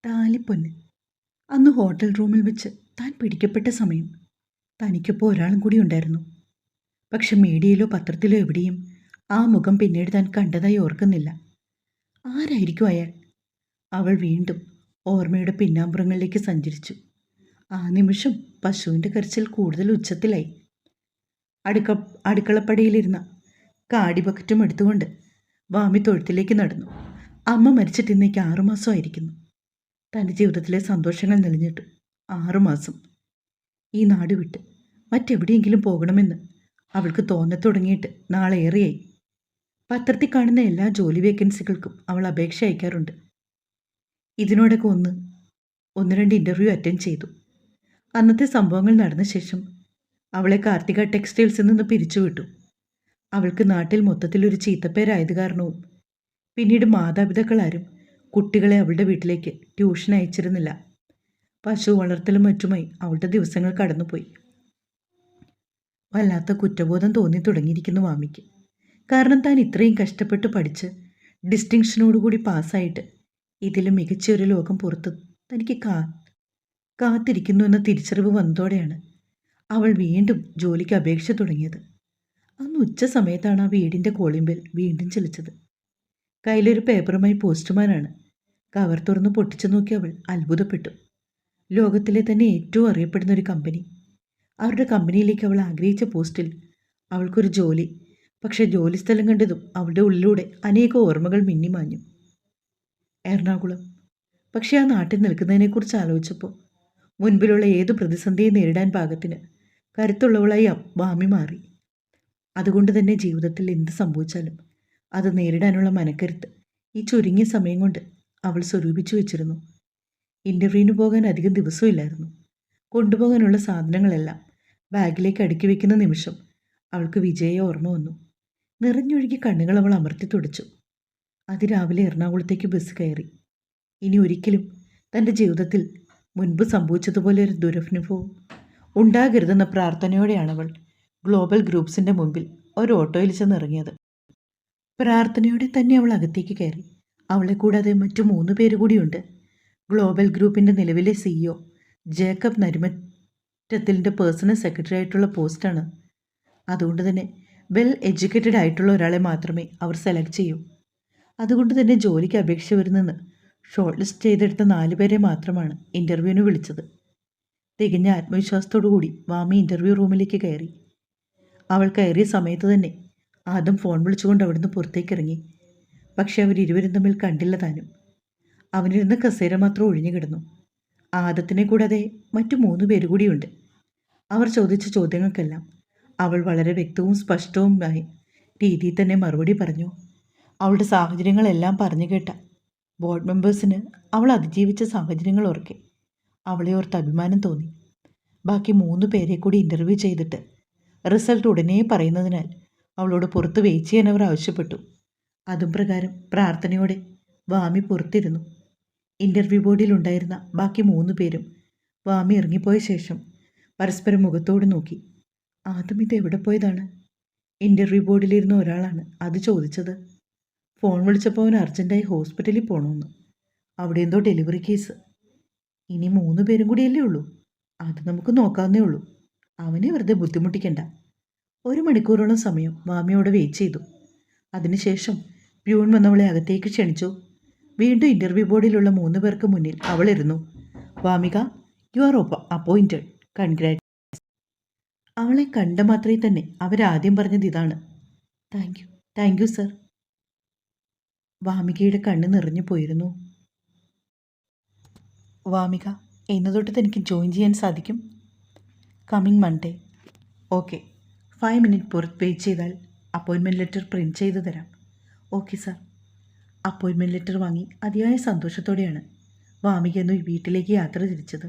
താലിപ്പൊന്ന്. അന്ന് ഹോട്ടൽ റൂമിൽ വെച്ച് താൻ പിടിക്കപ്പെട്ട സമയം തനിക്കൊപ്പം ഒരാളും കൂടി ഉണ്ടായിരുന്നു. പക്ഷെ മീഡിയയിലോ പത്രത്തിലോ എവിടെയും ആ മുഖം പിന്നീട് താൻ കണ്ടതായി ഓർക്കുന്നില്ല. ആരായിരിക്കും അയാൾ? അവൾ വീണ്ടും ഓർമ്മയുടെ പിന്നാമ്പുറങ്ങളിലേക്ക് സഞ്ചരിച്ചു. ആ നിമിഷം പശുവിൻ്റെ കരച്ചിൽ കൂടുതൽ ഉച്ചത്തിലായി. അടുക്കളപ്പടിയിലിരുന്ന കാടി ബക്കറ്റും എടുത്തുകൊണ്ട് വാമി തൊഴുത്തിലേക്ക് നടന്നു. അമ്മ മരിച്ചിട്ട് ഇന്നേക്ക് 6 മാസമായിരിക്കുന്നു. തൻ്റെ ജീവിതത്തിലെ സന്തോഷങ്ങൾ നിലഞ്ഞിട്ടു 6 മാസം. ഈ നാട് വിട്ട് മറ്റെവിടെയെങ്കിലും പോകണമെന്ന് അവൾക്ക് തോന്നത്തുടങ്ങിയിട്ട് നാളേറെയായി. പത്രത്തിൽ കാണുന്ന എല്ലാ ജോലി വേക്കൻസികൾക്കും അവൾ അപേക്ഷ അയക്കാറുണ്ട്. ഇതിനോടൊക്കെ ഒന്ന് രണ്ട് ഇൻ്റർവ്യൂ അറ്റൻഡ് ചെയ്തു. അന്നത്തെ സംഭവങ്ങൾ നടന്ന ശേഷം അവളെ കാർത്തിക ടെക്സ്റ്റൈൽസിൽ നിന്ന് പിരിച്ചുവിട്ടു. അവൾക്ക് നാട്ടിൽ മൊത്തത്തിലൊരു ചീത്തപ്പേരായത് കാരണവും പിന്നീട് മാതാപിതാക്കളാരും കുട്ടികളെ അവളുടെ വീട്ടിലേക്ക് ട്യൂഷൻ അയച്ചിരുന്നില്ല. പശു വളർത്തലും മറ്റുമായി അവളുടെ ദിവസങ്ങൾ കടന്നുപോയി. വല്ലാത്ത കുറ്റബോധം തോന്നി തുടങ്ങിയിരിക്കുന്നു വാമിക്ക്. കാരണം താൻ ഇത്രയും കഷ്ടപ്പെട്ട് പഠിച്ച് ഡിസ്റ്റിങ്ഷനോടുകൂടി പാസ്സായിട്ട് ഇതിലും മികച്ചൊരു ലോകം പുറത്ത് തനിക്ക് കാത്തിരിക്കുന്നു എന്ന തിരിച്ചറിവ് വന്നതോടെയാണ് അവൾ വീണ്ടും ജോലിക്ക് അപേക്ഷ തുടങ്ങിയത്. അന്ന് ഉച്ച സമയത്താണ് ആ വീടിൻ്റെ കോളിംഗ് ബെൽ വീണ്ടും ചലിച്ചത്. കയ്യിലൊരു പേപ്പറുമായി പോസ്റ്റ്മാനാണ്. കവർ തുറന്ന് പൊട്ടിച്ചു നോക്കി അവൾ അത്ഭുതപ്പെട്ടു. ലോകത്തിലെ തന്നെ ഏറ്റവും അറിയപ്പെടുന്ന ഒരു കമ്പനി. അവരുടെ കമ്പനിയിലേക്ക് അവൾ ആഗ്രഹിച്ച പോസ്റ്റിൽ അവൾക്കൊരു ജോലി. പക്ഷേ ജോലിസ്ഥലം കണ്ടതും അവളുടെ ഉള്ളിലൂടെ അനേകം ഓർമ്മകൾ മിന്നിമാഞ്ഞു. എറണാകുളം. പക്ഷേ ആ നാട്ടിൽ നിൽക്കുന്നതിനെക്കുറിച്ച് ആലോചിച്ചപ്പോൾ മുൻപിലുള്ള ഏതു പ്രതിസന്ധിയെ നേരിടാൻ പാകത്തിന് കരുത്തുള്ളവളായി വാമി മാറി. അതുകൊണ്ട് തന്നെ ജീവിതത്തിൽ എന്ത് സംഭവിച്ചാലും അത് നേരിടാനുള്ള മനക്കരുത്ത് ഈ ചുരുങ്ങിയ സമയം കൊണ്ട് അവൾ സ്വരൂപിച്ചു വെച്ചിരുന്നു. ഇൻ്റർവ്യൂവിന് പോകാൻ അധികം ദിവസമില്ലായിരുന്നു. കൊണ്ടുപോകാനുള്ള സാധനങ്ങളെല്ലാം ബാഗിലേക്ക് അടുക്കി വയ്ക്കുന്ന നിമിഷം അവൾക്ക് വിജയെ ഓർമ്മ വന്നു. നിറഞ്ഞൊഴുകി കണ്ണുകൾ അവൾ അമർത്തി തുടച്ചു. അതിരാവിലെ എറണാകുളത്തേക്ക് ബസ് കയറി. ഇനി ഒരിക്കലും തൻ്റെ ജീവിതത്തിൽ മുൻപ് സംഭവിച്ചതുപോലെ ഒരു ദുരനുഭവം ഉണ്ടാകരുതെന്ന പ്രാർത്ഥനയോടെയാണ് അവൾ ഗ്ലോബൽ ഗ്രൂപ്പ്സിൻ്റെ മുമ്പിൽ ഒരു ഓട്ടോയിൽ ചെന്നിറങ്ങിയത്. പ്രാർത്ഥനയോടെ തന്നെ അവൾ അകത്തേക്ക് കയറി. അവളെ കൂടാതെ മറ്റു 3 പേര് കൂടിയുണ്ട്. ഗ്ലോബൽ ഗ്രൂപ്പിൻ്റെ നിലവിലെ CEO ജേക്കബ് നരിമറ്റത്തിലിൻ്റെ പേഴ്സണൽ സെക്രട്ടറി ആയിട്ടുള്ള പോസ്റ്റാണ്. അതുകൊണ്ട് തന്നെ വെൽ എഡ്യൂക്കേറ്റഡ് ആയിട്ടുള്ള ഒരാളെ മാത്രമേ അവർ സെലക്ട് ചെയ്യൂ. അതുകൊണ്ട് തന്നെ ജോലിക്ക് അപേക്ഷ വരുന്നെന്ന് ഷോർട്ട് ലിസ്റ്റ് ചെയ്തെടുത്ത 4 പേരെ മാത്രമാണ് ഇൻ്റർവ്യൂവിന് വിളിച്ചത്. തികഞ്ഞ ആത്മവിശ്വാസത്തോടു കൂടി വാമി ഇൻ്റർവ്യൂ റൂമിലേക്ക് കയറി. അവൾ കയറിയ സമയത്ത് തന്നെ ആദം ഫോൺ വിളിച്ചുകൊണ്ട് അവിടുന്ന് പുറത്തേക്ക് ഇറങ്ങി. പക്ഷെ അവരിരുവരും തമ്മിൽ കണ്ടില്ല താനും. അവനിരുന്ന കസേര മാത്രം ഒഴിഞ്ഞു കിടന്നു. ആദത്തിനെ കൂടാതെ മറ്റു 3 പേര് കൂടിയുണ്ട്. അവർ ചോദിച്ച ചോദ്യങ്ങൾക്കെല്ലാം അവൾ വളരെ വ്യക്തവും സ്പഷ്ടവുമായ രീതിയിൽ തന്നെ മറുപടി പറഞ്ഞു. അവളുടെ സാഹചര്യങ്ങളെല്ലാം പറഞ്ഞു കേട്ട ബോർഡ് മെമ്പേഴ്സിന് അവൾ അതിജീവിച്ച സാഹചര്യങ്ങൾ ഓർക്കെ അവളെ ഓർത്ത് അഭിമാനം തോന്നി. ബാക്കി 3 പേരെ കൂടി ഇൻ്റർവ്യൂ ചെയ്തിട്ട് റിസൾട്ട് ഉടനെ പറയുന്നതിനാൽ അവളോട് പുറത്ത് വെയിറ്റ് ചെയ്യാൻ അവർ ആവശ്യപ്പെട്ടു. അതും പ്രകാരം പ്രാർത്ഥനയോടെ വാമി പുറത്തിരുന്നു. ഇൻ്റർവ്യൂ ബോർഡിലുണ്ടായിരുന്ന ബാക്കി 3 പേരും വാമി ഇറങ്ങിപ്പോയ ശേഷം പരസ്പരം മുഖത്തോട് നോക്കി. ആദ്യം ഇത് എവിടെ പോയതാണ്? ഇൻ്റർവ്യൂ ബോർഡിലിരുന്ന ഒരാളാണ് അത് ചോദിച്ചത്. ഫോൺ വിളിച്ചപ്പോൾ അവൻ അർജൻറ്റായി ഹോസ്പിറ്റലിൽ പോകണമെന്ന്. അവിടെ എന്തോ ഡെലിവറി കേസ്. ഇനി 3 പേരും കൂടിയല്ലേ ഉള്ളൂ. അത് നമുക്ക് നോക്കാവുന്നേ ഉള്ളൂ. അവനെ വെറുതെ ബുദ്ധിമുട്ടിക്കണ്ട. 1 മണിക്കൂറോളം സമയം വാമിയോട് വെയിറ്റ് ചെയ്തു. അതിനുശേഷം പ്യൂൺ വന്നവളെ അകത്തേക്ക് ക്ഷണിച്ചു. വീണ്ടും ഇൻ്റർവ്യൂ ബോർഡിലുള്ള 3 പേർക്ക് മുന്നിൽ അവളിരുന്നു. Vamika, you are appointed. Congrat. അവളെ കണ്ട മാത്രമേ തന്നെ അവരാദ്യം പറഞ്ഞത് ഇതാണ്. Thank you sir. വാമികയുടെ കണ്ണ് നിറഞ്ഞു പോയിരുന്നു. വാമിക, ഇന്ന് തൊട്ട് തനിക്ക് ജോയിൻ ചെയ്യാൻ സാധിക്കും. Coming Monday. ഓക്കെ, 5 മിനിറ്റ് പുറത്ത് വെയിറ്റ് ചെയ്താൽ അപ്പോയിൻമെൻറ്റ് ലെറ്റർ പ്രിൻറ്റ് ചെയ്ത് തരാം. Okay sir. അപ്പോയിൻമെൻറ്റ് ലെറ്റർ വാങ്ങി അതിയായ സന്തോഷത്തോടെയാണ് വാമിക എന്ന് വീട്ടിലേക്ക് യാത്ര തിരിച്ചത്.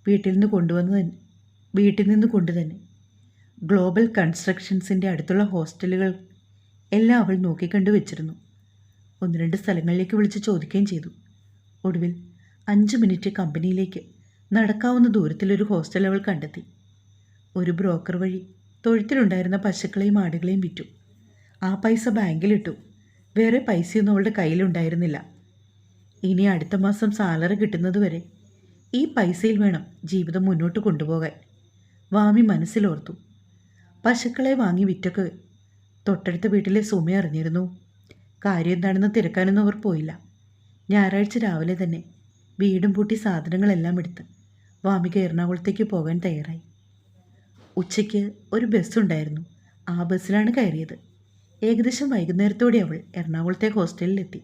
വീട്ടിൽ നിന്ന് കൊണ്ടുതന്നെ ഗ്ലോബൽ കൺസ്ട്രക്ഷൻസിൻ്റെ അടുത്തുള്ള ഹോസ്റ്റലുകൾ എല്ലാം അവൾ നോക്കിക്കണ്ടു വെച്ചിരുന്നു. 1-2 സ്ഥലങ്ങളിലേക്ക് വിളിച്ച് ചോദിക്കുകയും ചെയ്തു. ഒടുവിൽ 5 മിനിറ്റ് കമ്പനിയിലേക്ക് നടക്കാവുന്ന ദൂരത്തിലൊരു ഹോസ്റ്റൽ അവൾ കണ്ടെത്തി. ഒരു ബ്രോക്കർ വഴി തൊഴുത്തിലുണ്ടായിരുന്ന പശുക്കളെയും ആടുകളെയും വിറ്റു. ആ പൈസ ബാങ്കിലിട്ടു. വേറെ പൈസയൊന്നും അവളുടെ കയ്യിലുണ്ടായിരുന്നില്ല. ഇനി അടുത്ത മാസം സാലറി കിട്ടുന്നതുവരെ ഈ പൈസയിൽ വേണം ജീവിതം മുന്നോട്ട് കൊണ്ടുപോകാൻ വാമി മനസ്സിലോർത്തു. പശുക്കളെ വാങ്ങി വിറ്റൊക്കെ തൊട്ടടുത്ത വീട്ടിലെ സുമ അറിഞ്ഞിരുന്നു. കാര്യം എന്താണെന്ന് തിരക്കാനൊന്നും അവർ പോയില്ല. ഞായറാഴ്ച രാവിലെ തന്നെ വീടും പൂട്ടി സാധനങ്ങളെല്ലാം എടുത്ത് വാമിക എറണാകുളത്തേക്ക് പോകാൻ തയ്യാറായി. ഉച്ചയ്ക്ക് ഒരു ബസ്സുണ്ടായിരുന്നു. ആ ബസ്സിലാണ് കയറിയത്. ഏകദേശം വൈകുന്നേരത്തോടെ അവൾ എറണാകുളത്തെ ഹോസ്റ്റലിലെത്തി.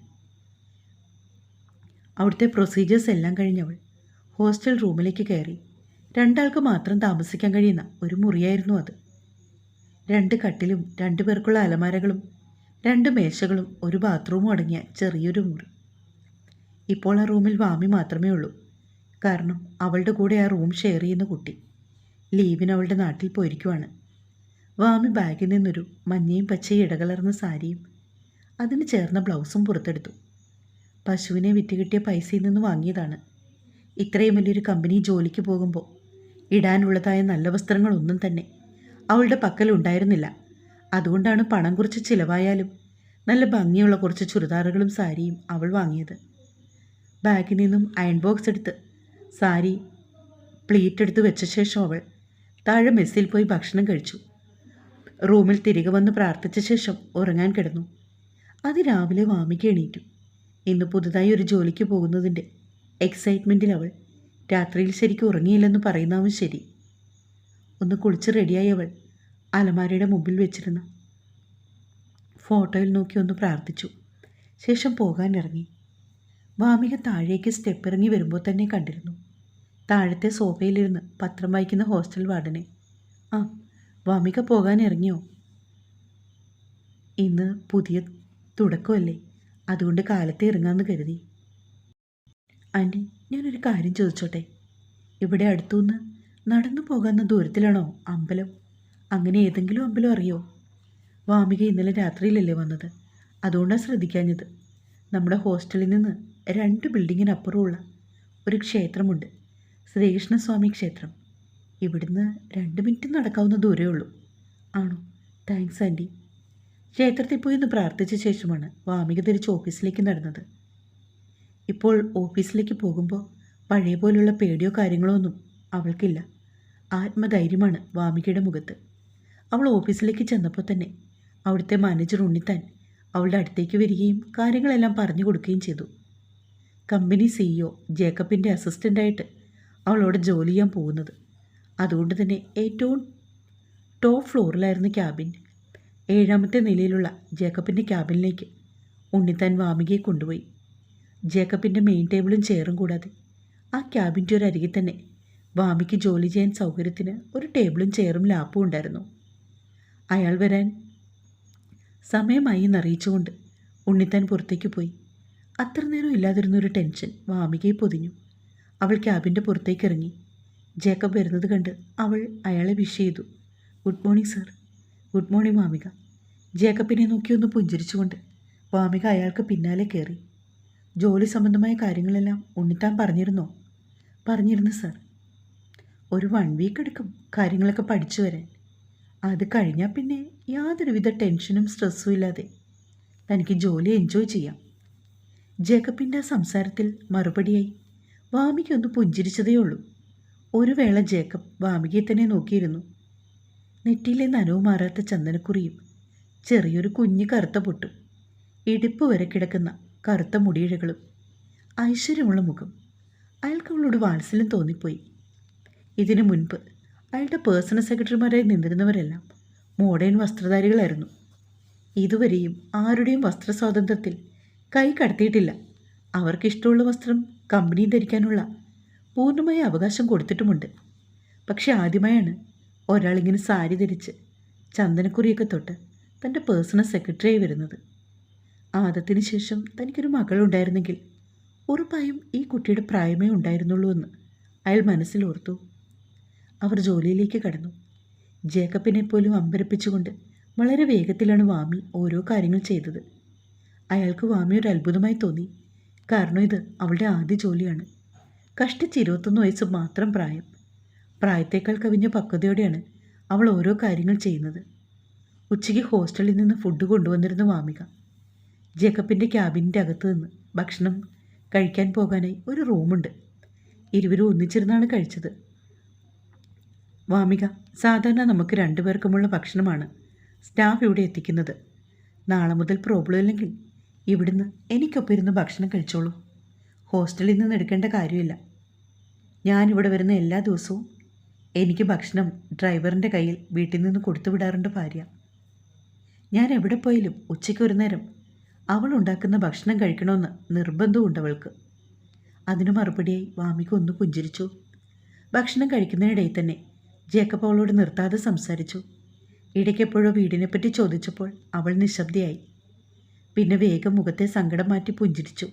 അവിടുത്തെ പ്രൊസീജിയേഴ്സ് എല്ലാം കഴിഞ്ഞവൾ ഹോസ്റ്റൽ റൂമിലേക്ക് കയറി. രണ്ടാൾക്ക് മാത്രം താമസിക്കാൻ കഴിയുന്ന ഒരു മുറിയായിരുന്നു അത്. 2 കട്ടിലും 2 പേർക്കുള്ള അലമാരകളും 2 മേശകളും ഒരു ബാത്റൂമും അടങ്ങിയ ചെറിയൊരു മുറി. ഇപ്പോൾ ആ റൂമിൽ വാമി മാത്രമേ ഉള്ളൂ. കാരണം അവളുടെ കൂടെ ആ റൂം ഷെയർ ചെയ്യുന്ന കുട്ടി ലീവിന് അവളുടെ നാട്ടിൽ പോയിരിക്കുവാണ്. വാമി ബാഗിൽ നിന്നൊരു മഞ്ഞയും പച്ചയും ഇടകലർന്ന സാരിയും അതിന് ചേർന്ന ബ്ലൗസും പുറത്തെടുത്തു. പശുവിനെ വിറ്റ് കിട്ടിയ പൈസയിൽ നിന്ന് വാങ്ങിയതാണ്. ഇത്രയും വലിയൊരു കമ്പനി ജോലിക്ക് പോകുമ്പോൾ ഇടാനുള്ളതായ നല്ല വസ്ത്രങ്ങളൊന്നും തന്നെ അവളുടെ പക്കൽ ഉണ്ടായിരുന്നില്ല. അതുകൊണ്ടാണ് പണം കുറച്ച് ചിലവായാലും നല്ല ഭംഗിയുള്ള കുറച്ച് ചുരിദാറുകളും സാരിയും അവൾ വാങ്ങിയത്. ബാഗിൽ നിന്നും അയൺ ബോക്സ് എടുത്ത് സാരി പ്ലീറ്റ് എടുത്ത് വെച്ച ശേഷം അവൾ താഴെ മെസ്സിൽ പോയി ഭക്ഷണം കഴിച്ചു. റൂമിൽ തിരികെ വന്ന് പ്രാർത്ഥിച്ച ശേഷം ഉറങ്ങാൻ കിടന്നു. അതിരാവിലെ വാമിക്ക് എണീറ്റു. ഇന്ന് പുതുതായി ഒരു ജോലിക്ക് പോകുന്നതിൻ്റെ എക്സൈറ്റ്മെൻറ്റിൽ അവൾ രാത്രിയിൽ ശരിക്കും ഉറങ്ങിയില്ലെന്ന് പറയുന്നതും ശരി. ഒന്ന് കുളിച്ച് റെഡിയായി അവൾ അലമാരയുടെ മുമ്പിൽ വെച്ചിരുന്ന ഫോട്ടോയിൽ നോക്കി ഒന്ന് പ്രാർത്ഥിച്ചു. ശേഷം പോകാൻ ഇറങ്ങി. വാമിക താഴേക്ക് സ്റ്റെപ്പ് ഇറങ്ങി വരുമ്പോൾ തന്നെ കണ്ടിരുന്നു താഴത്തെ സോഫയിലിരുന്ന് പത്രം വായിക്കുന്ന ഹോസ്റ്റൽ വാർഡനെ. ആ, വാമിക പോകാൻ ഇറങ്ങിയോ? ഇന്ന് പുതിയ തുടക്കമല്ലേ, അതുകൊണ്ട് കാലത്തെ ഇറങ്ങാമെന്ന് കരുതി. ആൻറ്റി, ഞാനൊരു കാര്യം ചോദിച്ചോട്ടെ? ഇവിടെ അടുത്തുനിന്ന് നടന്നു പോകാവുന്ന ദൂരത്തിലാണോ അമ്പലം? അങ്ങനെ ഏതെങ്കിലും അമ്പലം അറിയോ? വാമിക ഇന്നലെ രാത്രിയിലല്ലേ വന്നത്, അതുകൊണ്ടാണ് ശ്രദ്ധിക്കാഞ്ഞത്. നമ്മുടെ ഹോസ്റ്റലിൽ നിന്ന് 2 ബിൽഡിങ്ങിനപ്പുറമുള്ള ഒരു ക്ഷേത്രമുണ്ട്, ശ്രീകൃഷ്ണസ്വാമി ക്ഷേത്രം. ഇവിടുന്ന് 2 മിനിറ്റ് നടക്കാവുന്ന ദൂരമേ ഉള്ളൂ. ആണോ? Thanks aunty. ക്ഷേത്രത്തിൽ പോയി ഒന്ന് പ്രാർത്ഥിച്ച ശേഷമാണ് വാമിക തിരിച്ച് ഓഫീസിലേക്ക് നടന്നത്. ഇപ്പോൾ ഓഫീസിലേക്ക് പോകുമ്പോൾ പഴയ പോലുള്ള പേടിയോ കാര്യങ്ങളോ ഒന്നും അവൾക്കില്ല. ആത്മധൈര്യമാണ് വാമികയുടെ മുഖത്ത്. അവൾ ഓഫീസിലേക്ക് ചെന്നപ്പോൾ തന്നെ അവിടുത്തെ മാനേജർ ഉണ്ണിത്താൻ അവളുടെ അടുത്തേക്ക് വരികയും കാര്യങ്ങളെല്ലാം പറഞ്ഞു കൊടുക്കുകയും ചെയ്തു. കമ്പനി CEO ജേക്കബിൻ്റെ അസിസ്റ്റൻ്റായിട്ട് അവളോട് ജോലി ചെയ്യാൻ പോകുന്നത്. അതുകൊണ്ട് തന്നെ ഏറ്റവും ടോപ്പ് ഫ്ലോറിലായിരുന്നു ക്യാബിൻ. 7ാമത്തെ നിലയിലുള്ള ജേക്കബിൻ്റെ ക്യാബിനിലേക്ക് ഉണ്ണിത്താൻ വാമികയെ കൊണ്ടുപോയി. ജേക്കബിൻ്റെ മെയിൻ ടേബിളും ചെയറും കൂടാതെ ആ ക്യാബിൻ്റെ ഒരു അരികിൽ തന്നെ വാമിക്ക് ജോലി ചെയ്യാൻ സൗകര്യത്തിന് ഒരു ടേബിളും ചെയറും ലാപ്പും ഉണ്ടായിരുന്നു. അയാൾ വരാൻ സമയമായി എന്നറിയിച്ചുകൊണ്ട് ഉണ്ണിത്താൻ പുറത്തേക്ക് പോയി. അത്ര നേരം ഇല്ലാതിരുന്നൊരു ടെൻഷൻ വാമികയെ പൊതിഞ്ഞു. അവൾ ക്യാബിൻ്റെ പുറത്തേക്ക് ഇറങ്ങി. ജേക്കബ് വരുന്നത് കണ്ട് അവൾ അയാളെ വിഷ് ചെയ്തു. Good morning sir. Good morning Vamika. ജേക്കബിനെ നോക്കി ഒന്ന് പുഞ്ചിരിച്ചുകൊണ്ട് വാമിക അയാൾക്ക് പിന്നാലെ കയറി. ജോലി സംബന്ധമായ കാര്യങ്ങളെല്ലാം ഉണ്ണിത്താൻ പറഞ്ഞിരുന്നോ? പറഞ്ഞിരുന്നു സർ. ഒരു 1 വീക്ക് എടുക്കും കാര്യങ്ങളൊക്കെ പഠിച്ചു വരാൻ. അത് കഴിഞ്ഞാൽ പിന്നെ യാതൊരുവിധ ടെൻഷനും സ്ട്രെസ്സും ഇല്ലാതെ തനിക്ക് ജോലി എൻജോയ് ചെയ്യാം. ജേക്കബിൻ്റെ സംസാരത്തിൽ മറുപടിയായി വാമിക ഒന്ന് പുഞ്ചിരിച്ചതേ ഉള്ളൂ. ഒരു വേള ജേക്കബ് വാമികയെ തന്നെ നോക്കിയിരുന്നു. നെറ്റിയിലെ നനവ് മാറാത്ത ചന്ദനക്കുറിയും ചെറിയൊരു കുഞ്ഞു കറുത്ത പൊട്ടും ഇടുപ്പ് വരെ കിടക്കുന്ന കറുത്ത മുടിയിഴകളും ഐശ്വര്യമുള്ള മുഖം. അയാൾക്ക് അവളോട് വാത്സല്യം തോന്നിപ്പോയി. ഇതിനു മുൻപ് അയാളുടെ പേഴ്സണൽ സെക്രട്ടറിമാരായി നിന്നിരുന്നവരെല്ലാം മോഡേൺ വസ്ത്രധാരികളായിരുന്നു. ഇതുവരെയും ആരുടെയും വസ്ത്ര സ്വാതന്ത്ര്യത്തിൽ കൈ കടത്തിയിട്ടില്ല. അവർക്കിഷ്ടമുള്ള വസ്ത്രം കമ്പനി ധരിക്കാനുള്ള പൂർണ്ണമായ അവകാശം കൊടുത്തിട്ടുമുണ്ട്. പക്ഷെ ആദ്യമായാണ് ഒരാളിങ്ങനെ സാരി ധരിച്ച് ചന്ദനക്കുറിയൊക്കെ തൊട്ട് തൻ്റെ പേഴ്സണൽ സെക്രട്ടറിയായി വരുന്നത്. ആദത്തിന് ശേഷം തനിക്കൊരു മകളുണ്ടായിരുന്നെങ്കിൽ ഉറപ്പായും ഈ കുട്ടിയുടെ പ്രായമേ ഉണ്ടായിരുന്നുള്ളൂ എന്ന് അയാൾ മനസ്സിലോർത്തു. അവർ ജോലിയിലേക്ക് കടന്നു. ജേക്കബിനെ പോലും അമ്പരപ്പിച്ചുകൊണ്ട് വളരെ വേഗത്തിലാണ് വാമി ഓരോ കാര്യങ്ങൾ ചെയ്തത്. അയാൾക്ക് വാമി ഒരു അത്ഭുതമായി തോന്നി. കാരണം ഇത് അവളുടെ ആദ്യ ജോലിയാണ്. കഷ്ടിച്ച് 21 വയസ്സ് മാത്രം പ്രായം. പ്രായത്തേക്കാൾ കവിഞ്ഞ പക്വതയോടെയാണ് അവൾ ഓരോ കാര്യങ്ങൾ ചെയ്യുന്നത്. ഉച്ചയ്ക്ക് ഹോസ്റ്റലിൽ നിന്ന് ഫുഡ് കൊണ്ടുവന്നിരുന്ന വാമിക ജേക്കബിൻ്റെ ക്യാബിൻ്റെ അകത്ത് നിന്ന് ഭക്ഷണം കഴിക്കാൻ പോകാനായി ഒരു റൂമുണ്ട്. ഇരുവരും ഒന്നിച്ചിരുന്നാണ് കഴിച്ചത്. വാമിക, സാധാരണ നമുക്ക് രണ്ടുപേർക്കുമുള്ള ഭക്ഷണമാണ് സ്റ്റാഫ് ഇവിടെ എത്തിക്കുന്നത്. നാളെ മുതൽ പ്രോബ്ലം ഇല്ലെങ്കിൽ ഇവിടുന്ന് എനിക്കൊപ്പം ഇരുന്ന് ഭക്ഷണം കഴിച്ചോളൂ. ഹോസ്റ്റലിൽ നിന്ന് എടുക്കേണ്ട കാര്യമില്ല. ഞാനിവിടെ വരുന്ന എല്ലാ ദിവസവും എനിക്ക് ഭക്ഷണം ഡ്രൈവറിൻ്റെ കയ്യിൽ വീട്ടിൽ നിന്ന് കൊടുത്തു വിടാറുണ്ട് ഭാര്യ. ഞാൻ എവിടെ പോയാലും ഉച്ചയ്ക്ക് ഒരു നേരം അവൾ ഉണ്ടാക്കുന്ന ഭക്ഷണം കഴിക്കണമെന്ന് നിർബന്ധമുണ്ട് അവൾക്ക്. അതിനു മറുപടിയായി വാമിക ഒന്ന് പുഞ്ചിരിച്ചു. ഭക്ഷണം കഴിക്കുന്നതിനിടയിൽ തന്നെ ജേക്കബ് അവളോട് നിർത്താതെ സംസാരിച്ചു. ഇടയ്ക്കെപ്പോഴോ വീടിനെപ്പറ്റി ചോദിച്ചപ്പോൾ അവൾ നിശബ്ദയായി. പിന്നെ വേഗം മുഖത്തെ സങ്കടം മാറ്റി പുഞ്ചിരിച്ചു.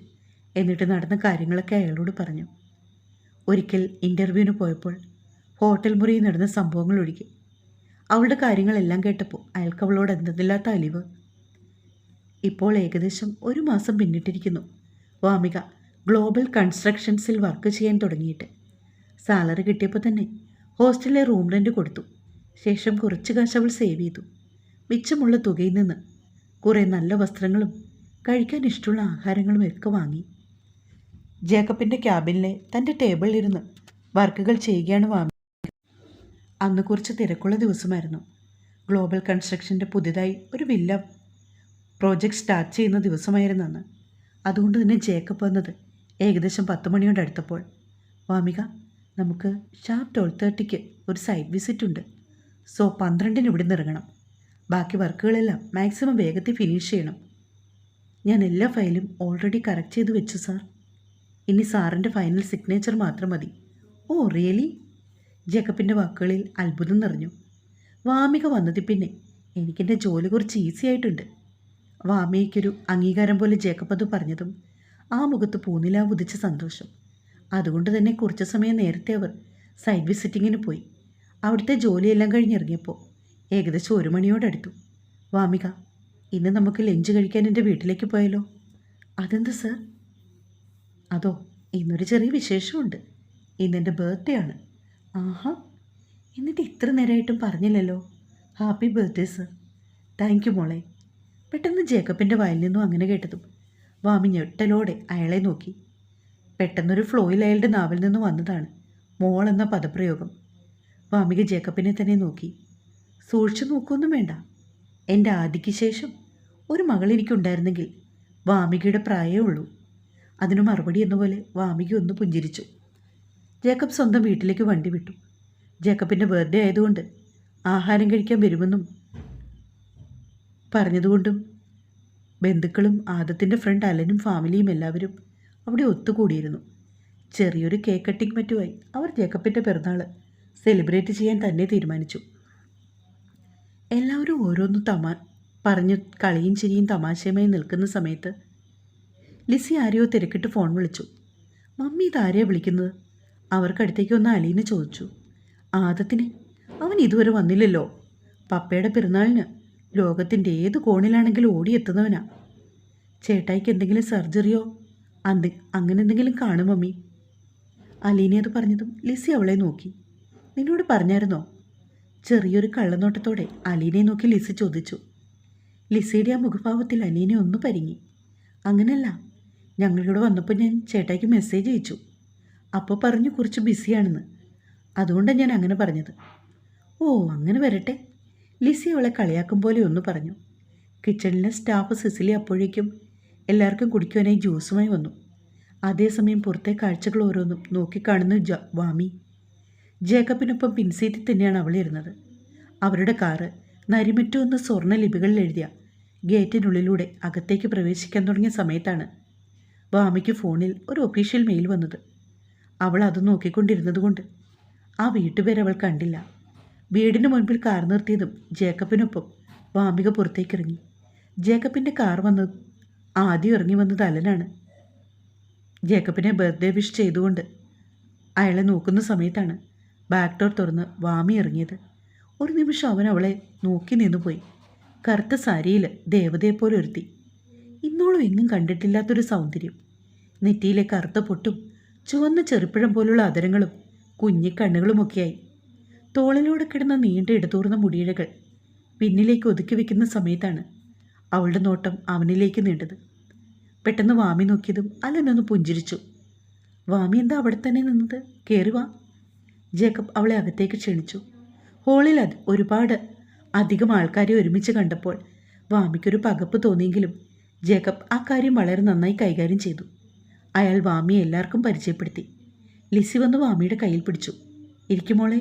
എന്നിട്ട് നടന്ന കാര്യങ്ങളൊക്കെ അയാളോട് പറഞ്ഞു. ഒരിക്കൽ ഇൻ്റർവ്യൂവിന് പോയപ്പോൾ ഹോട്ടൽ മുറിയിൽ നടന്ന സംഭവങ്ങൾ ഒഴികെ അവളുടെ കാര്യങ്ങളെല്ലാം കേട്ടപ്പോൾ അയാൾക്ക് അവളോട് എന്തെന്നില്ലാത്ത അലിവ്. ഇപ്പോൾ ഏകദേശം 1 മാസം പിന്നിട്ടിരിക്കുന്നു വാമിക ഗ്ലോബൽ കൺസ്ട്രക്ഷൻസിൽ വർക്ക് ചെയ്യാൻ തുടങ്ങിയിട്ട്. സാലറി കിട്ടിയപ്പോൾ തന്നെ ഹോസ്റ്റലിലെ റൂം റെൻറ്റ് കൊടുത്തു. ശേഷം കുറച്ച് കാശ് അവൾ സേവ് ചെയ്തു. മിച്ചമുള്ള തുകയിൽ നിന്ന് കുറേ നല്ല വസ്ത്രങ്ങളും കഴിക്കാൻ ഇഷ്ടമുള്ള ആഹാരങ്ങളും ഒക്കെ വാങ്ങി. ജേക്കബിൻ്റെ ക്യാബിനിലെ തൻ്റെ ടേബിളിലിരുന്ന് വർക്കുകൾ ചെയ്യുകയാണ് വാമി. അന്ന് കുറച്ച് തിരക്കുള്ള ദിവസമായിരുന്നു. ഗ്ലോബൽ കൺസ്ട്രക്ഷൻ്റെ പുതിയതായി ഒരു വില്ല പ്രോജക്റ്റ് സ്റ്റാർട്ട് ചെയ്യുന്ന ദിവസമായിരുന്നു അന്ന്. അതുകൊണ്ട് തന്നെ ജേക്കബ് വന്നത് ഏകദേശം 10 മണിയോട് അടുത്തപ്പോൾ. വാമിക, നമുക്ക് ഷാർപ്പ് 12:30 ഒരു സൈറ്റ് വിസിറ്റ് ഉണ്ട്. സോ 12-ന് ഇവിടെ നിന്ന് ഇറങ്ങണം. ബാക്കി വർക്കുകളെല്ലാം മാക്സിമം വേഗത്തിൽ ഫിനിഷ് ചെയ്യണം. ഞാൻ എല്ലാ ഫയലും ഓൾറെഡി കറക്റ്റ് ചെയ്ത് വെച്ചു സാർ. ഇനി സാറിൻ്റെ ഫൈനൽ സിഗ്നേച്ചർ മാത്രം മതി. Oh really? ജേക്കബിൻ്റെ വാക്കുകളിൽ അത്ഭുതം നിറഞ്ഞു. വാമിക വന്നതിൽ പിന്നെ എനിക്കെൻ്റെ ജോലി കുറച്ച് ഈസി ആയിട്ടുണ്ട്. വാമികയ്ക്കൊരു അംഗീകാരം പോലെ ജേക്കബ് അത് പറഞ്ഞതും ആ മുഖത്ത് പൂനിലാവ് ഉദിച്ച സന്തോഷം. അതുകൊണ്ട് തന്നെ കുറച്ച് സമയം നേരത്തെ അവർ സൈറ്റ് വിസിറ്റിങ്ങിന് പോയി. അവിടുത്തെ ജോലിയെല്ലാം കഴിഞ്ഞിറങ്ങിയപ്പോൾ ഏകദേശം 1 മണിയോടടുത്തു. വാമിക, ഇന്ന് നമുക്ക് ലഞ്ച് കഴിക്കാൻ എൻ്റെ വീട്ടിലേക്ക് പോയാലോ? അതെന്താ സർ? അതോ, ഇന്നൊരു ചെറിയ വിശേഷമുണ്ട്. ഇന്നെൻ്റെ ബർത്ത്ഡേ ആണ്. ആഹാ, എന്നിട്ട് ഇത്ര നേരമായിട്ടും പറഞ്ഞില്ലല്ലോ. Happy birthday sir. Thank you മോളെ. പെട്ടെന്ന് ജേക്കബിൻ്റെ വായിൽ നിന്നും അങ്ങനെ കേട്ടതും വാമി ഞെട്ടലോടെ അയാളെ നോക്കി. പെട്ടെന്നൊരു ഫ്ലോയിൽ അയാളുടെ നാവിൽ നിന്ന് വന്നതാണ് മോൾ എന്ന പദപ്രയോഗം. വാമിക ജേക്കബിനെ തന്നെ നോക്കി. സൂക്ഷിച്ചു നോക്കുകയൊന്നും വേണ്ട. എൻ്റെ ആദിക്ക് ശേഷം ഒരു മകൾ എനിക്കുണ്ടായിരുന്നെങ്കിൽ വാമികയുടെ പ്രായമേ ഉള്ളൂ. അതിനു മറുപടി എന്നപോലെ വാമിക ഒന്ന് പുഞ്ചിരിച്ചു. ജേക്കബ് സ്വന്തം വീട്ടിലേക്ക് വണ്ടി വിട്ടു. ജേക്കബിൻ്റെ ബർത്ത്ഡേ ആയതുകൊണ്ട് ആഹാരം കഴിക്കാൻ വരുമെന്നും പറഞ്ഞതുകൊണ്ടും ബന്ധുക്കളും ആദത്തിൻ്റെ ഫ്രണ്ട് അലനും ഫാമിലിയും എല്ലാവരും അവിടെ ഒത്തുകൂടിയിരുന്നു. ചെറിയൊരു കേക്ക് കട്ടിങ് മറ്റുമായി അവർ ജേക്കബിൻ്റെ പിറന്നാൾ സെലിബ്രേറ്റ് ചെയ്യാൻ തന്നെ തീരുമാനിച്ചു. എല്ലാവരും ഓരോന്ന് പറഞ്ഞു കളിയും ചിരിയും തമാശയുമായി നിൽക്കുന്ന സമയത്ത് ലിസി ആരെയോ തിരക്കിട്ട് ഫോൺ വിളിച്ചു. മമ്മി ഇതാരെയാണ് വിളിക്കുന്നത്? അവർക്കടുത്തേക്ക് വന്ന് അലീന ചോദിച്ചു. ആദത്തിനെ. അവൻ ഇതുവരെ വന്നില്ലല്ലോ. പപ്പയുടെ പിറന്നാളിന് ലോകത്തിൻ്റെ ഏത് കോണിലാണെങ്കിലും ഓടിയെത്തുന്നവനാ. ചേട്ടായിക്ക് എന്തെങ്കിലും സർജറിയോ അങ്ങനെ എന്തെങ്കിലും കാണും മമ്മി. അലീന അത് പറഞ്ഞതും ലിസി അവളെ നോക്കി. നിന്നോട് പറഞ്ഞായിരുന്നോ? ചെറിയൊരു കള്ളനോട്ടത്തോടെ അലീനയെ നോക്കി ലിസി ചോദിച്ചു. ലിസിയുടെ ആ മുഖഭാവത്തിൽ അലീന ഒന്ന് പരിങ്ങി. അങ്ങനല്ല, ഞങ്ങളിവിടെ വന്നപ്പോൾ ഞാൻ ചേട്ടായിക്ക് മെസ്സേജ് അയച്ചു. അപ്പോൾ പറഞ്ഞു കുറച്ച് ബിസിയാണെന്ന്. അതുകൊണ്ടാണ് ഞാൻ അങ്ങനെ പറഞ്ഞത്. ഓ അങ്ങനെ വരട്ടെ. ലിസി അവളെ കളിയാക്കും പോലെ ഒന്ന് പറഞ്ഞു. കിച്ചണിലെ സ്റ്റാഫ് സിസിലി അപ്പോഴേക്കും എല്ലാവർക്കും കുടിക്കുവാനായി ജ്യൂസുമായി വന്നു. അതേസമയം പുറത്തെ കാഴ്ചകൾ ഓരോന്നും നോക്കിക്കാണുന്ന വാമി. ജേക്കബിനൊപ്പം പിൻസീറ്റിൽ തന്നെയാണ് അവളിരുന്നത്. അവരുടെ കാറ് നരിമറ്റു എന്ന സ്വർണ്ണ ലിപികളിൽ എഴുതിയ ഗേറ്റിനുള്ളിലൂടെ അകത്തേക്ക് പ്രവേശിക്കാൻ തുടങ്ങിയ സമയത്താണ് വാമിക്ക് ഫോണിൽ ഒരു ഒഫീഷ്യൽ മെയിൽ വന്നത്. അവൾ അത് നോക്കിക്കൊണ്ടിരുന്നതുകൊണ്ട് ആ വീട്ടുപേരവൾ കണ്ടില്ല. വീടിന് മുൻപിൽ കാർ നിർത്തിയതും ജേക്കബിനൊപ്പം വാമിക പുറത്തേക്കിറങ്ങി. ജേക്കബിൻ്റെ കാർ വന്ന് ആദ്യം ഇറങ്ങി വന്നത് അലനാണ്. ജേക്കബിനെ ബർത്ത്ഡേ വിഷ് ചെയ്തുകൊണ്ട് അയാളെ നോക്കുന്ന സമയത്താണ് ബാക്ക് ഡോർ തുറന്ന് വാമി ഇറങ്ങിയത്. ഒരു നിമിഷം അവൻ അവളെ നോക്കി നിന്നുപോയി. കറുത്ത സാരിയിൽ ദേവതയെപ്പോലെ ഒരുത്തി. ഇന്നോളം എങ്ങും കണ്ടിട്ടില്ലാത്തൊരു സൗന്ദര്യം. നെറ്റിയിലെ കറുത്ത പൊട്ടും ചുവന്ന ചെറുപ്പഴം പോലുള്ള അതരങ്ങളും കുഞ്ഞിക്കണ്ണുകളുമൊക്കെയായി. തോളിലൂടെ കിടന്ന നീണ്ട ഇടതൂർന്ന മുടിയിഴകൾ പിന്നിലേക്ക് ഒതുക്കി വയ്ക്കുന്ന സമയത്താണ് അവളുടെ നോട്ടം അവനിലേക്ക് നീണ്ടത്. പെട്ടെന്ന് വാമി നോക്കിയതും അലനൊന്ന് പുഞ്ചിരിച്ചു. വാമി എന്താ അവിടെ തന്നെ നിന്നത്? കയറി വാ. ജേക്കബ് അവളെ അകത്തേക്ക് ക്ഷണിച്ചു. ഹോളിൽ ഒരുപാട് അധികം ആൾക്കാരെ ഒരുമിച്ച് കണ്ടപ്പോൾ വാമിക്കൊരു പകപ്പ് തോന്നിയെങ്കിലും ജേക്കബ് ആ കാര്യം വളരെ നന്നായി കൈകാര്യം ചെയ്തു. അയാൾ വാമിയെ എല്ലാവർക്കും പരിചയപ്പെടുത്തി. ലിസി വന്ന് വാമിയുടെ കയ്യിൽ പിടിച്ചു. ഇരിക്കുമോളെ,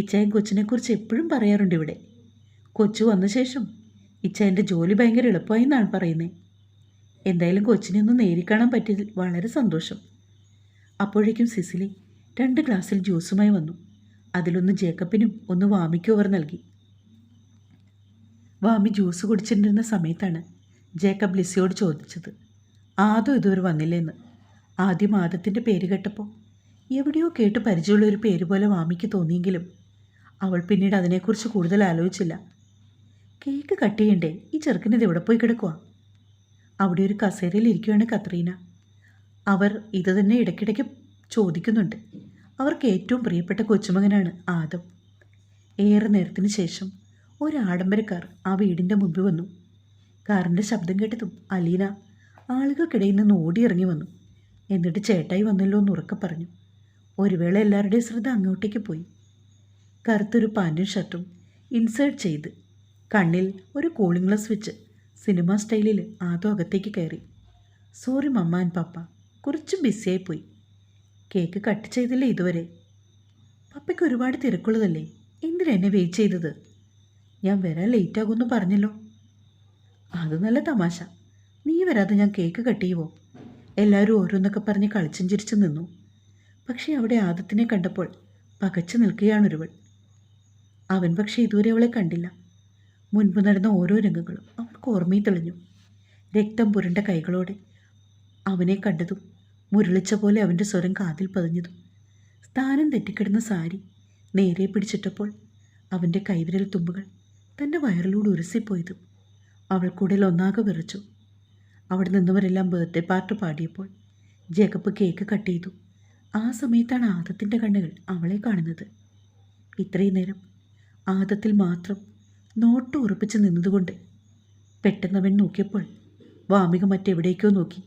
ഇച്ചായൻ കൊച്ചിനെക്കുറിച്ച് എപ്പോഴും പറയാറുണ്ട് ഇവിടെ. കൊച്ചു വന്ന ശേഷം ഇച്ചായൻ്റെ ജോലി ഭയങ്കര എളുപ്പമായി എന്നാണ് പറയുന്നത്. എന്തായാലും കൊച്ചിനെ ഒന്ന് നേരിക്കാണാൻ പറ്റിയതിൽ വളരെ സന്തോഷം. അപ്പോഴേക്കും സിസിലി 2 ഗ്ലാസ്സിൽ ജ്യൂസുമായി വന്നു. അതിലൊന്ന് ജേക്കബിനും ഒന്ന് വാമിക്കും അവർ നൽകി. വാമി ജ്യൂസ് കുടിച്ചിട്ടിരുന്ന സമയത്താണ് ജേക്കബ് ലിസിയോട് ചോദിച്ചത്, ആദം ഇതുവരെ വന്നില്ലെന്ന്. ആദ്യം ആദത്തിൻ്റെ പേര് കേട്ടപ്പോൾ എവിടെയോ കേട്ട് പരിചയമുള്ള ഒരു പേര് പോലെ വാമിക്ക് തോന്നിയെങ്കിലും അവൾ പിന്നീട് അതിനെക്കുറിച്ച് കൂടുതൽ ആലോചിച്ചില്ല. കേക്ക് കട്ട് ചെയ്യണ്ടേ? ഈ ചെറുക്കനിത് എവിടെ പോയി കിടക്കുക? അവിടെ ഒരു കസേരയിൽ ഇരിക്കുകയാണ് കത്രീന. അവർ ഇത് തന്നെ ഇടയ്ക്കിടയ്ക്ക് ചോദിക്കുന്നുണ്ട്. അവർക്ക് ഏറ്റവും പ്രിയപ്പെട്ട കൊച്ചുമകനാണ് ആദം. ഏറെ നേരത്തിന് ശേഷം ഒരു ആഡംബരക്കാർ ആ വീടിൻ്റെ മുമ്പിൽ വന്നു. കാറിൻ്റെ ശബ്ദം കേട്ടതും അലീന ആളുകൾക്കിടയിൽ നിന്ന് ഓടിയിറങ്ങി വന്നു. എന്നിട്ട് ചേട്ടായി വന്നല്ലോ എന്ന് ഉറക്കെ പറഞ്ഞു. ഒരു വേള എല്ലാവരുടെയും ശ്രദ്ധ അങ്ങോട്ടേക്ക് പോയി. കറുത്തൊരു പാൻറ്റും ഷർട്ടും ഇൻസേർട്ട് ചെയ്ത് കണ്ണിൽ ഒരു കൂളിംഗ് ഗ്ലാസ് വെച്ച് സിനിമ സ്റ്റൈലിൽ ആദം അകത്തേക്ക് കയറി. സോറി മമ്മ ആൻഡ് പപ്പ, കുറച്ച് ബിസിയായിപ്പോയി. കേക്ക് കട്ട് ചെയ്തില്ലേ ഇതുവരെ? പപ്പയ്ക്ക് ഒരുപാട് തിരക്കുള്ളതല്ലേ, എന്തിനാ എന്നെ വെയിറ്റ് ചെയ്തത്? ഞാൻ വരാൻ ലേറ്റാകുമെന്ന് പറഞ്ഞല്ലോ. അത് നല്ല തമാശ. നീ വരാതെ ഞാൻ കേക്ക് കട്ട് ചെയ്യുമോ? എല്ലാവരും ഓരോന്നൊക്കെ പറഞ്ഞ് കളിച്ചും ചിരിച്ചു നിന്നു. പക്ഷേ അവിടെ ആദത്തിനെ കണ്ടപ്പോൾ പകച്ചു നിൽക്കുകയാണൊരുവൾ. അവൻ പക്ഷേ ഇതുവരെ അവളെ കണ്ടില്ല. മുൻപ് നടന്ന ഓരോ രംഗങ്ങളും അവൾക്ക് ഓർമ്മയിൽ തെളിഞ്ഞു. രക്തം പുരണ്ട കൈകളോടെ അവനെ കണ്ടതും മുരളിച്ച പോലെ അവൻ്റെ സ്വരം കാതിൽ പതിഞ്ഞതും സ്ഥാനം തെറ്റിക്കിടന്ന സാരി നേരെ പിടിച്ചിട്ടപ്പോൾ അവൻ്റെ കൈവിരൽ തുമ്പുകൾ തൻ്റെ വയറിലൂടെ ഉരസിപ്പോയതും അവൾക്കൂടൽ ഒന്നാകെ വിറച്ചു. അവിടെ നിന്നവരെല്ലാം ബർത്ത്ഡേ പാർട്ടി പാടിയപ്പോൾ ജേക്കബ് കേക്ക് കട്ട് ചെയ്തു. ആ സമയത്താണ് ആദത്തിൻ്റെ കണ്ണുകൾ അവളെ കാണുന്നത്. ഇത്രയും നേരം ആദത്തിൽ മാത്രം നോട്ട് ഉറപ്പിച്ച് നിന്നതുകൊണ്ട് പെട്ടെന്നവൻ നോക്കിയപ്പോൾ വാമിക മറ്റെവിടേക്കോ നോക്കി.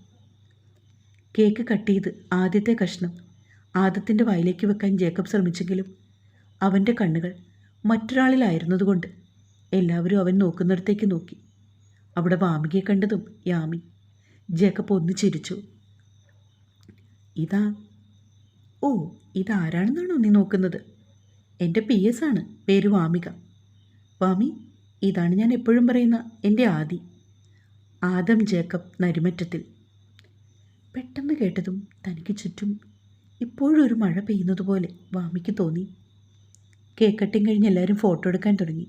കേക്ക് കട്ട് ചെയ്ത് ആദ്യത്തെ കഷ്ണം ആദത്തിൻ്റെ വായിലേക്ക് വെക്കാൻ ജേക്കബ് ശ്രമിച്ചെങ്കിലും അവൻ്റെ കണ്ണുകൾ മറ്റൊരാളിലായിരുന്നതുകൊണ്ട് എല്ലാവരും അവൻ നോക്കുന്നിടത്തേക്ക് നോക്കി. അവിടെ വാമികയെ കണ്ടതും യാമി ജേക്കബ് ഒന്ന് ചിരിച്ചു. ഇതാരാണെന്നാണോ നീ നോക്കുന്നത്? എൻ്റെ PS ആണ്, പേര് വാമിക. വാമി, ഇതാണ് ഞാൻ എപ്പോഴും പറയുന്ന എൻ്റെ ആദം ജേക്കബ് നരിമറ്റത്തിൽ. പെട്ടെന്ന് കേട്ടതും തനിക്ക് ചുറ്റും ഇപ്പോഴും ഒരു മഴ പെയ്യുന്നത് പോലെ വാമിക്ക് തോന്നി. കേക്ക് കട്ടിങ് കഴിഞ്ഞ് എല്ലാവരും ഫോട്ടോ എടുക്കാൻ തുടങ്ങി.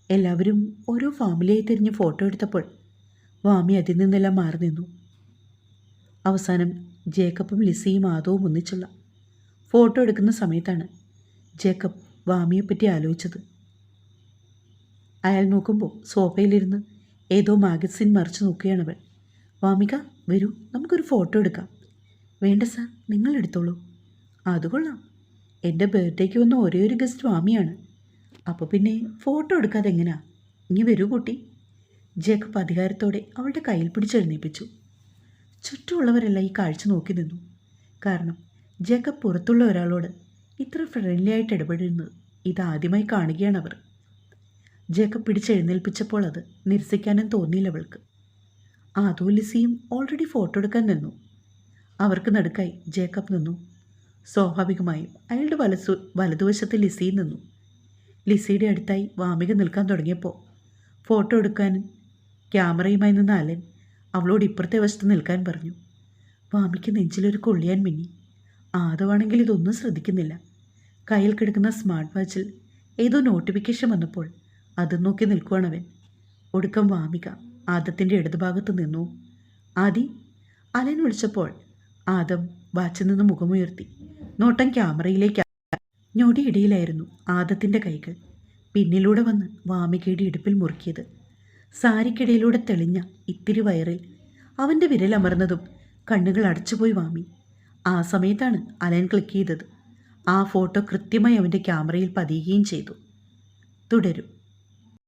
എല്ലാവരും ഓരോ ഫാമിലിയായി തിരിഞ്ഞ് ഫോട്ടോ എടുത്തപ്പോൾ വാമി അതിൽ നിന്നെല്ലാം മാറി നിന്നു. അവസാനം ജേക്കബും ലിസിയും ആദവും ഒന്നിച്ചുള്ള ഫോട്ടോ എടുക്കുന്ന സമയത്താണ് ജേക്കബ് വാമിയെപ്പറ്റി ആലോചിച്ചത്. അയാൾ നോക്കുമ്പോൾ സോഫയിലിരുന്ന് ഏതോ മാഗസിൻ മറിച്ച് നോക്കുകയാണവൾ. വാമിക, വരൂ, നമുക്കൊരു ഫോട്ടോ എടുക്കാം. വേണ്ട സാർ, നിങ്ങൾ എടുത്തോളൂ. അതുകൊള്ളാം, എൻ്റെ ബർത്ത്ഡേക്ക് വന്ന ഒരേ ഒരു ഗസ്റ്റ് വാമിയാണ്. അപ്പോൾ പിന്നെ ഫോട്ടോ എടുക്കാതെ എങ്ങനെയാ? ഇനി വരൂ കുട്ടി. ജേക്കബ് അധികാരത്തോടെ അവളുടെ കയ്യിൽ പിടിച്ചെഴുന്നേൽപ്പിച്ചു. ചുറ്റുമുള്ളവരെല്ലാം ഈ കാഴ്ച നോക്കി നിന്നു. കാരണം ജേക്കബ് പുറത്തുള്ള ഒരാളോട് ഇത്ര ഫ്രണ്ട്ലി ആയിട്ട് ഇടപെടുന്നത് ഇതാദ്യമായി കാണുകയാണവർ. ജേക്കബ് പിടിച്ചെഴുന്നേൽപ്പിച്ചപ്പോൾ അത് നിരസിക്കാനും തോന്നിയില്ല അവൾക്ക്. ആദവും ലിസിയും ഓൾറെഡി ഫോട്ടോ എടുക്കാൻ നിന്നു. അവർക്ക് നടുക്കായി ജേക്കബ് നിന്നു. സ്വാഭാവികമായും അയാളുടെ വലതുവശത്ത് ലിസിയും നിന്നു. ലിസിയുടെ അടുത്തായി വാമിക നിൽക്കാൻ തുടങ്ങിയപ്പോൾ ഫോട്ടോ എടുക്കാനും ക്യാമറയുമായി നിന്ന അലൻ അവളോട് ഇപ്പുറത്തെ വശത്ത് നിൽക്കാൻ പറഞ്ഞു. വാമിക്ക് നെഞ്ചിലൊരു കൊള്ളിയാൻ മിന്നി. ആദവാണെങ്കിൽ ഇതൊന്നും ശ്രദ്ധിക്കുന്നില്ല. കയ്യിൽ കിടക്കുന്ന സ്മാർട്ട് വാച്ചിൽ ഏതോ നോട്ടിഫിക്കേഷൻ വന്നപ്പോൾ അത് നോക്കി നിൽക്കുവാണവൻ. ഒടുക്കം വാമിക ആദത്തിൻ്റെ ഇടതുഭാഗത്ത് നിന്നു. അലൻ വിളിച്ചപ്പോൾ ആദം വാച്ചിൽ നിന്ന് മുഖമുയർത്തി. നോട്ടം ക്യാമറയിലേക്ക്. ഞൊടിയിടയിലായിരുന്നു ആദത്തിൻ്റെ കൈകൾ പിന്നിലൂടെ വന്ന് വാമികയുടെ ഇടുപ്പിൽ മുറുക്കിയത്. സാരിക്കിടയിലൂടെ തെളിഞ്ഞ ഇത്തിരി വയറിൽ അവൻ്റെ വിരലമർന്നതും കണ്ണുകൾ അടച്ചുപോയി വാമി. ആ സമയത്താണ് അലൻ ക്ലിക്ക് ചെയ്തത്. ആ ഫോട്ടോ കൃത്യമായി അവൻ്റെ ക്യാമറയിൽ പതിയുകയും ചെയ്തു. തുടരും.